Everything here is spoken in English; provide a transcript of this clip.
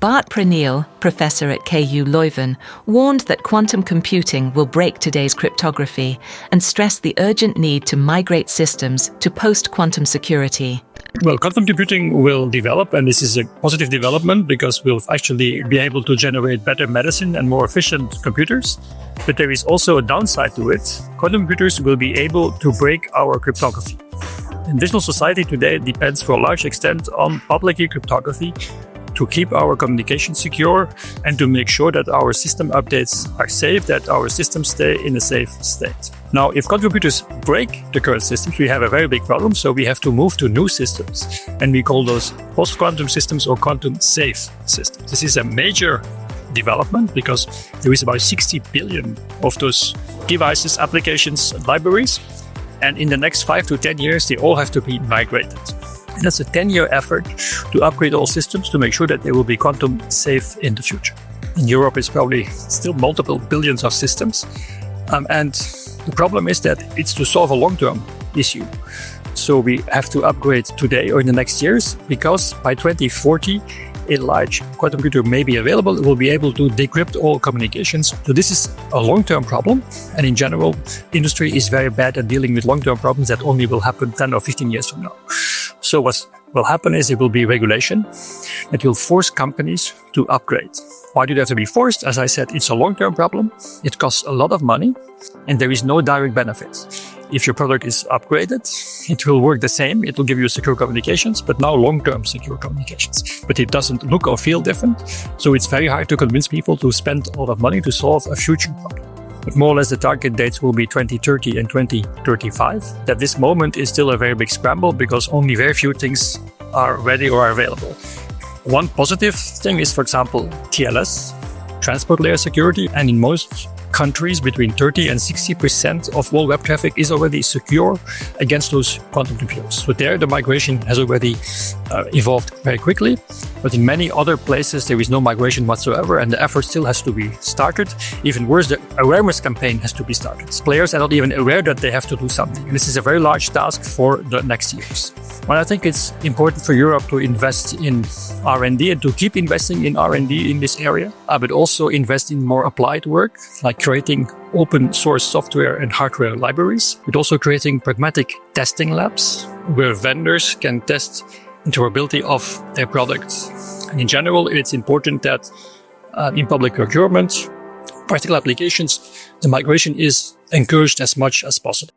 Bart Preneel, professor at KU Leuven, warned that quantum computing will break today's cryptography and stressed the urgent need to migrate systems to post-quantum security. Well, quantum computing will develop, and this is a positive development because we'll actually be able to generate better medicine and more efficient computers. But there is also a downside to it. Quantum computers will be able to break our cryptography. And digital society today depends for a large extent on public key cryptography to keep our communication secure and to make sure that our system updates are safe, that our systems stay in a safe state. Now, if quantum computers break the current systems, we have a very big problem. So we have to move to new systems, and we call those post-quantum systems or quantum-safe systems. This is a major development because there is about 60 billion of those devices, applications, and libraries. And in the next 5 to 10 years, they all have to be migrated. And that's a 10-year effort to upgrade all systems to make sure that they will be quantum safe in the future. In Europe, it's probably still multiple billions of systems. And the problem is that it's to solve a long-term issue. So we have to upgrade today or in the next years, because by 2040, a large quantum computer may be available. It will be able to decrypt all communications. So this is a long-term problem. And in general, industry is very bad at dealing with long-term problems that only will happen 10 or 15 years from now. So what will happen is there will be regulation that will force companies to upgrade. Why do they have to be forced? As I said, it's a long-term problem. It costs a lot of money and there is no direct benefit. If your product is upgraded, it will work the same. It will give you secure communications, but now long-term secure communications. But it doesn't look or feel different. So it's very hard to convince people to spend a lot of money to solve a future problem. But more or less the target dates will be 2030 and 2035. At this moment is still a very big scramble because only very few things are ready or are available. One positive thing is, for example, TLS, transport layer security, and in most countries between 30 and 60% of all web traffic is already secure against those quantum computers. So there the migration has already evolved very quickly, but in many other places there is no migration whatsoever and the effort still has to be started. Even worse, the awareness campaign has to be started. Players are not even aware that they have to do something. And this is a very large task for the next years. Well, I think it's important for Europe to invest in R&D and to keep investing in R&D in this area, but also invest in more applied work, like creating open source software and hardware libraries, but also creating pragmatic testing labs where vendors can test interoperability of their products. And in general, it's important that in public procurement, practical applications, the migration is encouraged as much as possible.